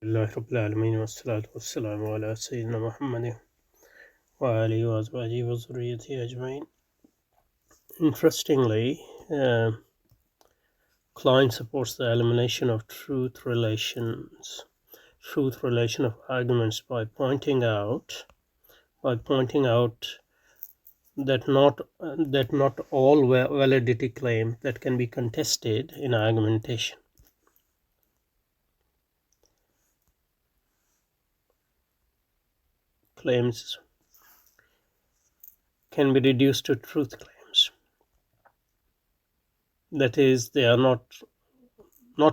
Alhamdulillah Rabbil Alameen wassalatu wassalamu ala Sayyidina Muhammadin wa alihi wa azwajihi wa zurriyyatihi ajma'in. Interestingly, Klein supports the elimination of truth relation of arguments by pointing out that not all validity claims that can be contested in argumentation claims can be reduced to truth claims. That is, they are not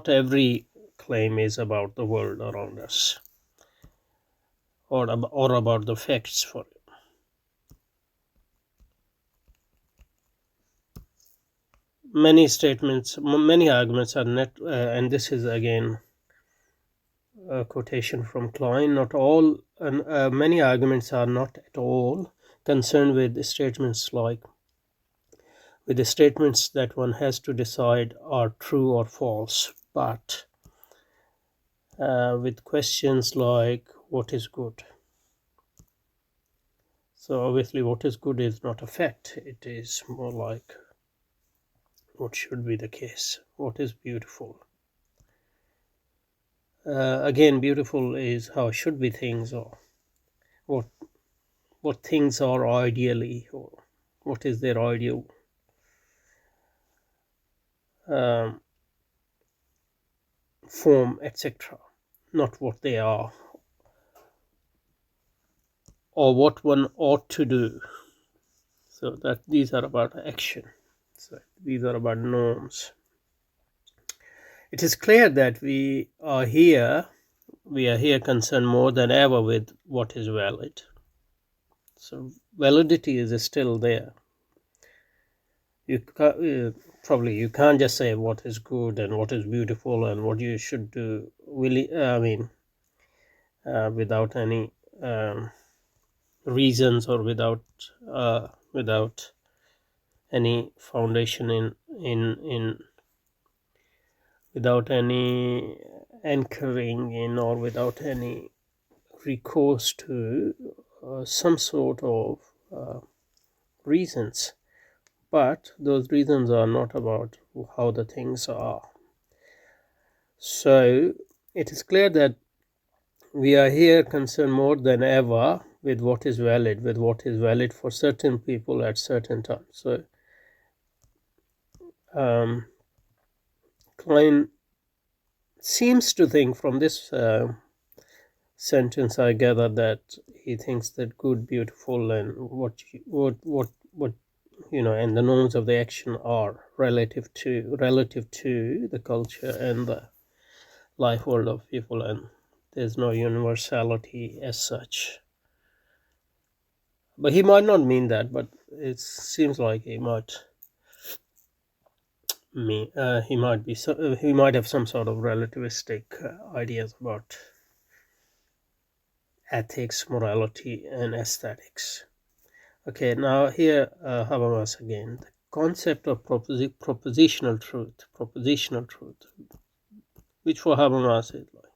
every claim is about the world around us or about the facts for it. Many arguments are net, and this is again a quotation from Klein. Many arguments are not at all concerned with statements that one has to decide are true or false, but with questions like what is good. So obviously what is good is not a fact. It is more like what should be the case, what is beautiful. Again, beautiful is how should be things, or what things are ideally, or what is their ideal form, etc. Not what they are or what one ought to do. So that these are about action. So these are about norms. It is clear that we are here concerned more than ever with what is valid. So validity is still there. You can't just say what is good and what is beautiful and what you should do. Without any reasons or without any foundation in without any anchoring in, or without any recourse to some sort of reasons. But those reasons are not about how the things are. So it is clear that we are here concerned more than ever with what is valid for certain people at certain times. So Klein seems to think from this sentence, I gather, that he thinks that good, beautiful, and what and the norms of the action are relative to the culture and the life world of people, and there's no universality as such. But he might not mean that, but it seems like he might have some sort of relativistic ideas about ethics, morality, and aesthetics. Okay, now here Habermas again. The concept of propositional truth, which for Habermas is like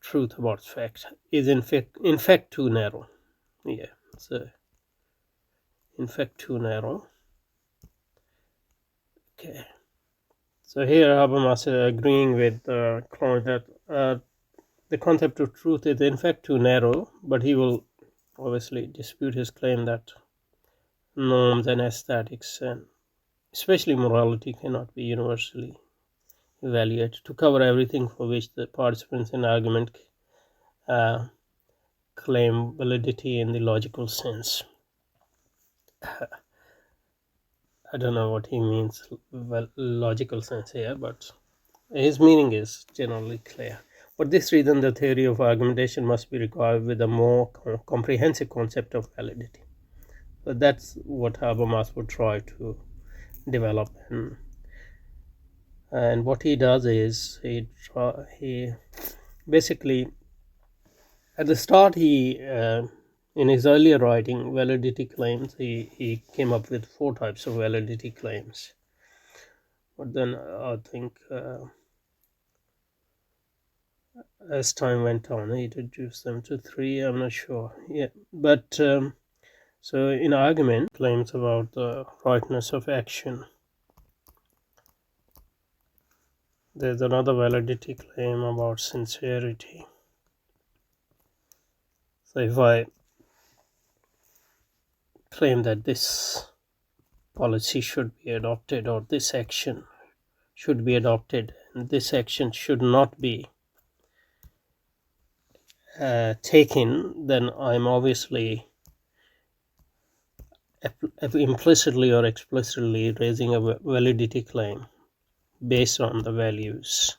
truth about fact, is in fact too narrow. Yeah, so in fact too narrow. Okay, so here Habermas is agreeing with Klein that the concept of truth is in fact too narrow, but he will obviously dispute his claim that norms and aesthetics and especially morality cannot be universally evaluated to cover everything for which the participants in argument claim validity in the logical sense. I don't know what he means logical sense here, but his meaning is generally clear. For this reason, the theory of argumentation must be required with a more comprehensive concept of validity. So that's what Habermas would try to develop, and what he does is he basically at the start in his earlier writing validity claims, he came up with 4 types of validity claims, but then I think as time went on. He reduced them to 3. I'm not sure. Yeah, but so in argument, claims about the rightness of action. There's another validity claim about sincerity. So if I claim that this policy should be adopted, or this action should be adopted, and this action should not be taken, then I'm obviously implicitly or explicitly raising a validity claim based on the values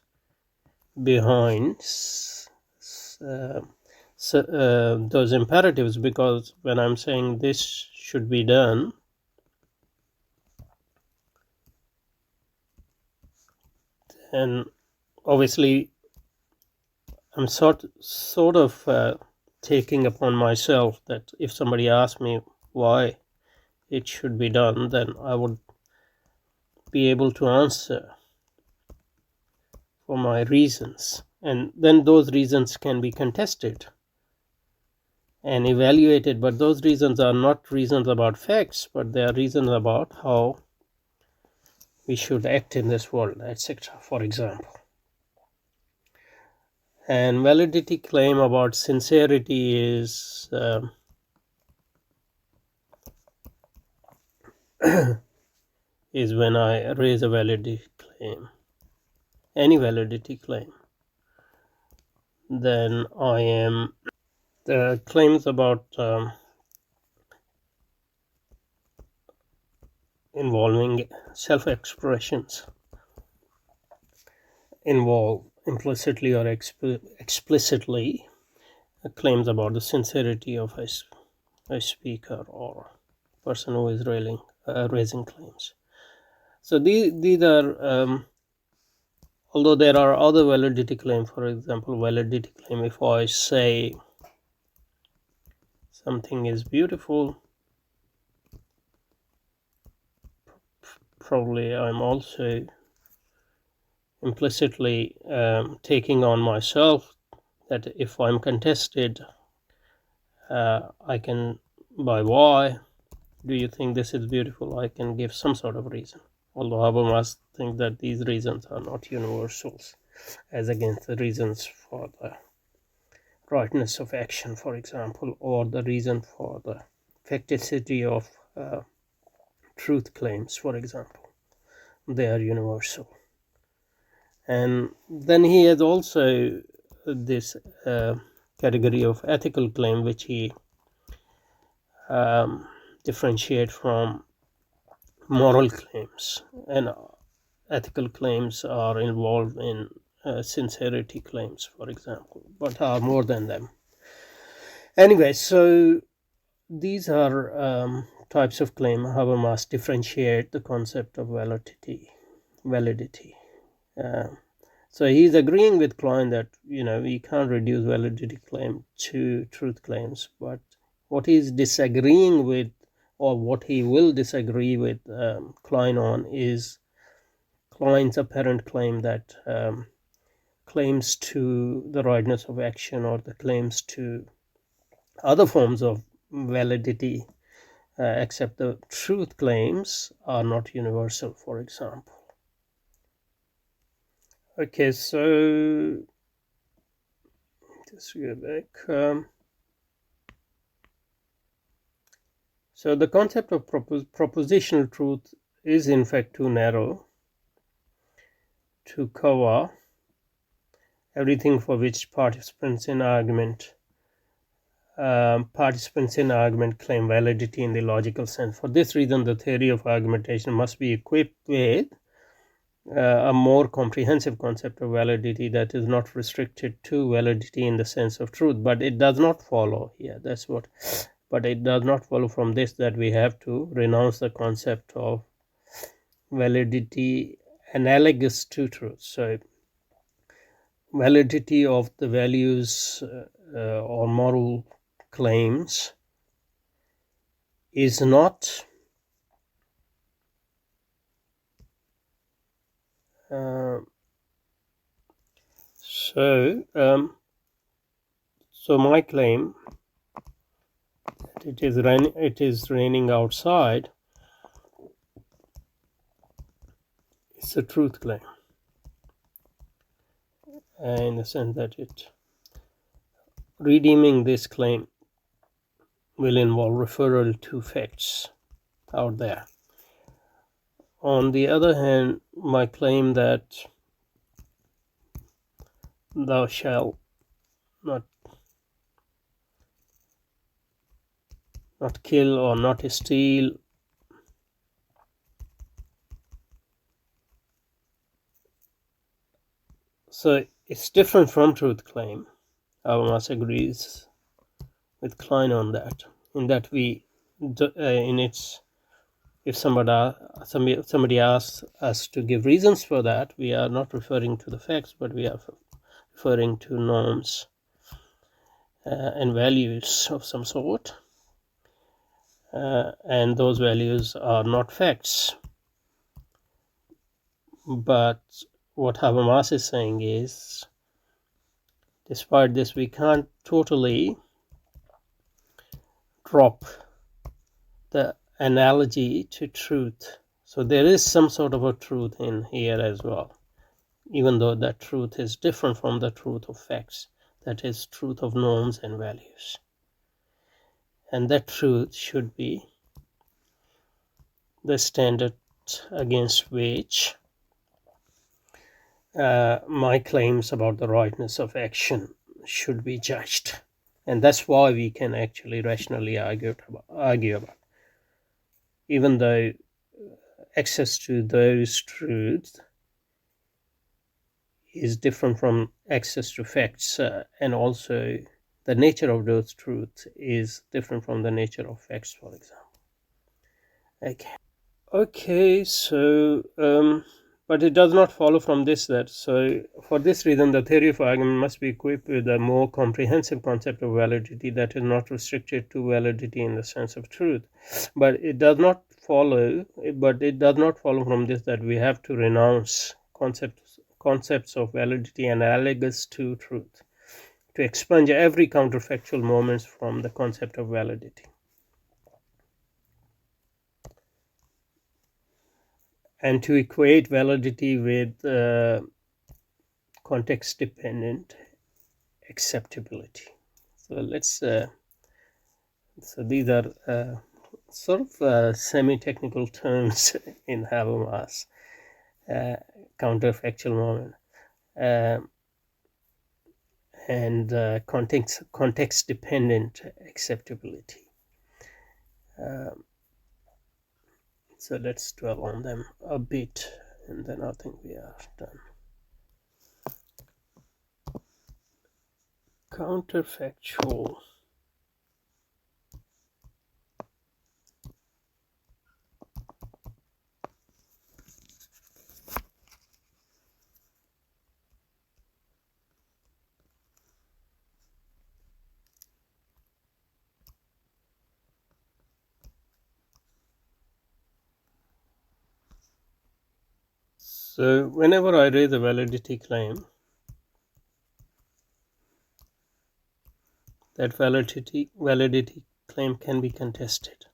behind those imperatives, because when I'm saying this should be done, then obviously I'm sort of taking upon myself that if somebody asks me why it should be done, then I would be able to answer for my reasons, and then those reasons can be contested and evaluated. But those reasons are not reasons about facts, but they are reasons about how we should act in this world, etc., for example. And validity claim about sincerity is is when I raise a validity claim, any validity claim, then I am the claims about involving self-expressions involve implicitly or explicitly claims about the sincerity of a speaker or person who is raising claims. So these are, although there are other validity claims, for example, validity claim if I say something is beautiful, probably I'm also implicitly taking on myself that if I'm contested, I can, by why do you think this is beautiful, I can give some sort of reason. Although Habermas think that these reasons are not universals, as against the reasons for the rightness of action, for example, or the reason for the facticity of truth claims, for example. They are universal. And then he has also this category of ethical claim, which he differentiate from moral claims. And ethical claims are involved in sincerity claims, for example, but are more than them. Anyway, so these are types of claim. Habermas differentiate the concept of validity. So he's agreeing with Klein that we can't reduce validity claim to truth claims, but what he's disagreeing with, or what he will disagree with Klein on, is Klein's apparent claim that claims to the rightness of action, or the claims to other forms of validity, except the truth claims, are not universal, for example. Okay, so just go back. So the concept of propositional truth is in fact too narrow to cover everything for which participants in argument claim validity in the logical sense. For this reason, the theory of argumentation must be equipped with a more comprehensive concept of validity that is not restricted to validity in the sense of truth. But it does not follow here. But it does not follow from this that we have to renounce the concept of validity analogous to truth. So validity of the values or moral claims is not So, so my claim that it is raining outside is a truth claim, in the sense that redeeming this claim will involve referral to facts out there. On the other hand, my claim that thou shalt not kill or not steal, so it's different from truth claim. Habermas agrees with Klein on that, in that if somebody asks us to give reasons for that, we are not referring to the facts, but we are referring to norms and values of some sort, and those values are not facts. But what Habermas is saying is, despite this, we can't totally drop the analogy to truth. So there is some sort of a truth in here as well, even though that truth is different from the truth of facts, that is, truth of norms and values. And that truth should be the standard against which my claims about the rightness of action should be judged. And that's why we can actually rationally argue about. Even though access to those truths is different from access to facts, and also the nature of those truths is different from the nature of facts, for example. Okay, so but it does not follow from this that, so for this reason, the theory of argument must be equipped with a more comprehensive concept of validity that is not restricted to validity in the sense of truth. But it does not follow from this that we have to renounce concepts of validity analogous to truth, to expunge every counterfactual moments from the concept of validity, and to equate validity with context-dependent acceptability. So so these are sort of semi-technical terms in Habermas. Counterfactual moment and context-dependent acceptability. So let's dwell on them a bit, and then I think we are done. Counterfactual. So whenever I raise a validity claim, that validity claim can be contested.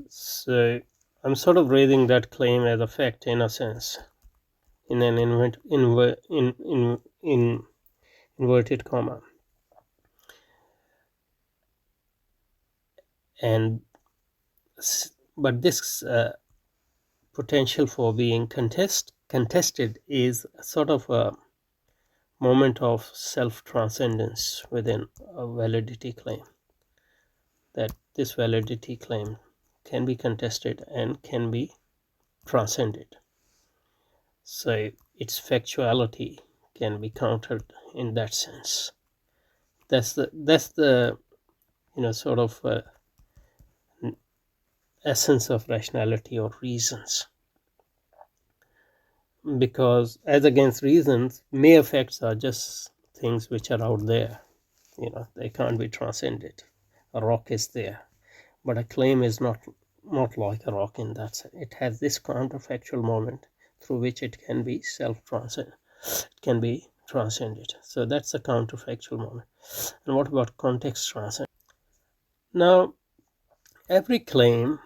So I'm sort of raising that claim as a fact, in a sense, in an inverted comma. And but this potential for being contested is sort of a moment of self-transcendence within a validity claim, that this validity claim can be contested and can be transcended. So its factuality can be countered in that sense. That's the sort of essence of rationality or reasons. Because as against reasons, mere facts are just things which are out there. They can't be transcended. A rock is there, but a claim is not not like a rock in that sense. It has this counterfactual moment through which it can be self-transcended. It can be transcended. So that's the counterfactual moment. And what about context transcendence? Now, every claim,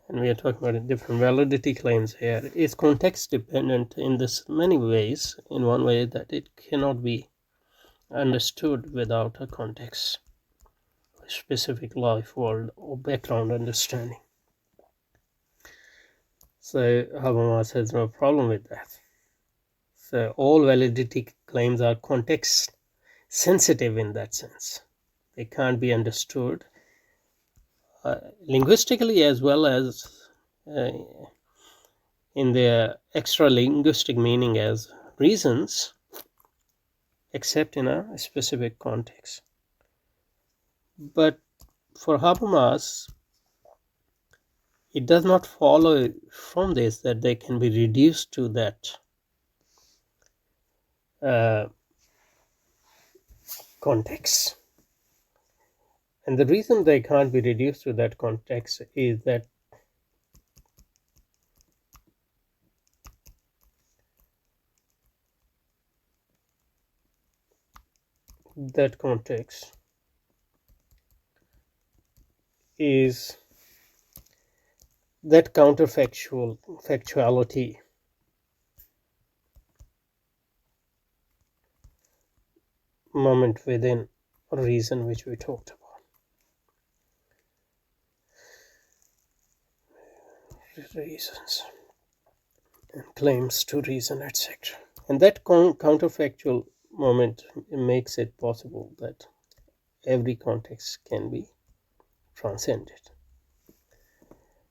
and we are talking about different validity claims here, is context dependent in this many ways. In one way, that it cannot be understood without a context, a specific life world or background understanding. So Habermas has no problem with that. So all validity claims are context sensitive in that sense. They can't be understood linguistically as well as in their extra linguistic meaning as reasons, except in a specific context. But for Habermas, it does not follow from this that they can be reduced to that context. And the reason they can't be reduced to that context is that that context is that factuality moment within reason, which we talked about. Reasons and claims to reason, etc. And that counterfactual moment makes it possible that every context can be transcended.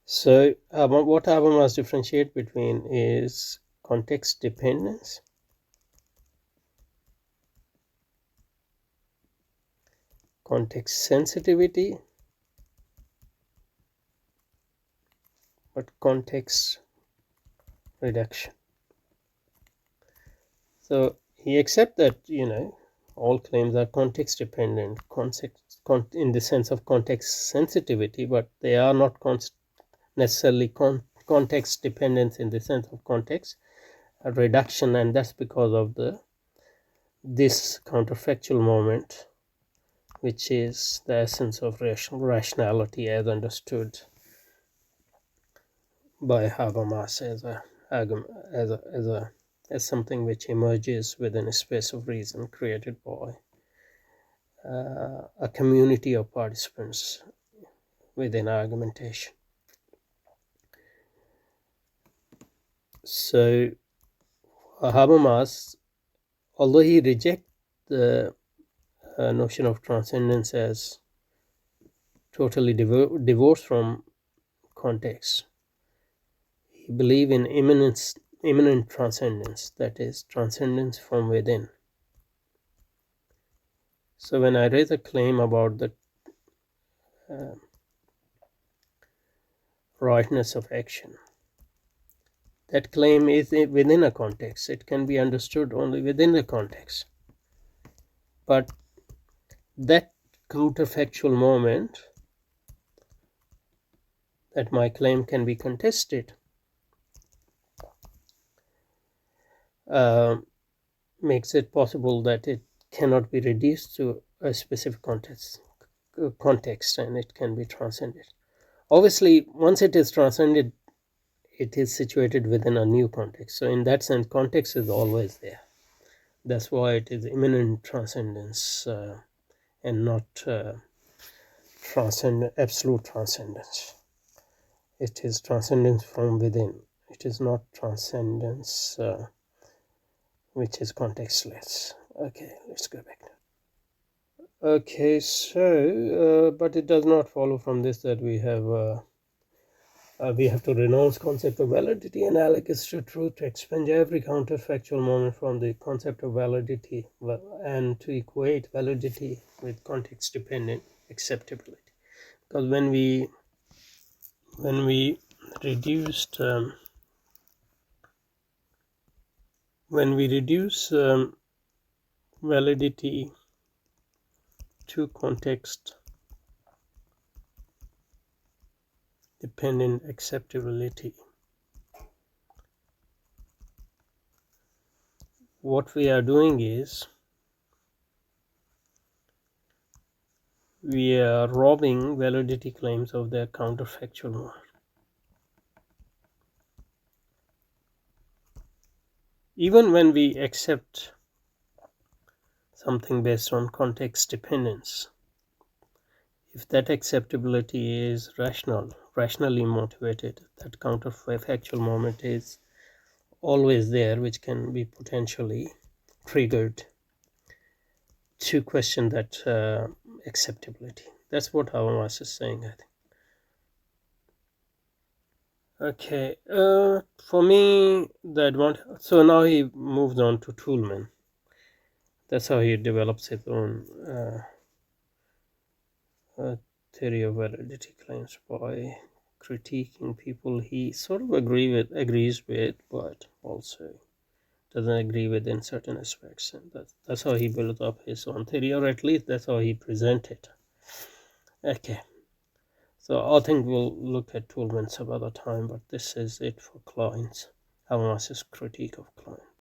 So what Habermas differentiate between is context dependence, context sensitivity, but context reduction. So he accepts that, all claims are context dependent, in the sense of context sensitivity, but they are not necessarily context dependence in the sense of context reduction, and that's because of this counterfactual moment, which is the essence of rationality as understood by Habermas as something which emerges within a space of reason created by a community of participants within argumentation. So Habermas, although he rejects the notion of transcendence as totally divorced from context, he believes in immanent transcendence, that is, transcendence from within. So when I raise a claim about the rightness of action, that claim is within a context. It can be understood only within a context. But that counterfactual moment that my claim can be contested makes it possible that it cannot be reduced to a specific context, and it can be transcended. Obviously, once it is transcended, it is situated within a new context. So in that sense, context is always there. That's why it is immanent transcendence and not absolute transcendence. It is transcendence from within. It is not transcendence which is contextless. Okay, let's go back. Okay, so but it does not follow from this that we have to renounce concept of validity, analogous to truth, to expunge every counterfactual moment from the concept of validity, and to equate validity with context-dependent acceptability. Because when we reduce validity to context dependent acceptability. What we are doing is we are robbing validity claims of their counterfactual mark. Even when we accept something based on context dependence, if that acceptability is rationally motivated, that counterfactual moment is always there, which can be potentially triggered to question that acceptability. That's what Habermas is saying, I think. Okay, for me, the advantage. So now he moves on to Toolman. That's how he develops his own theory of validity claims by critiquing people he sort of agrees with, but also doesn't agree with in certain aspects. And that's how he built up his own theory, or at least that's how he presented. Okay, so I think we'll look at Toolman some other time, but this is it for Klein's Habermas's critique of Klein.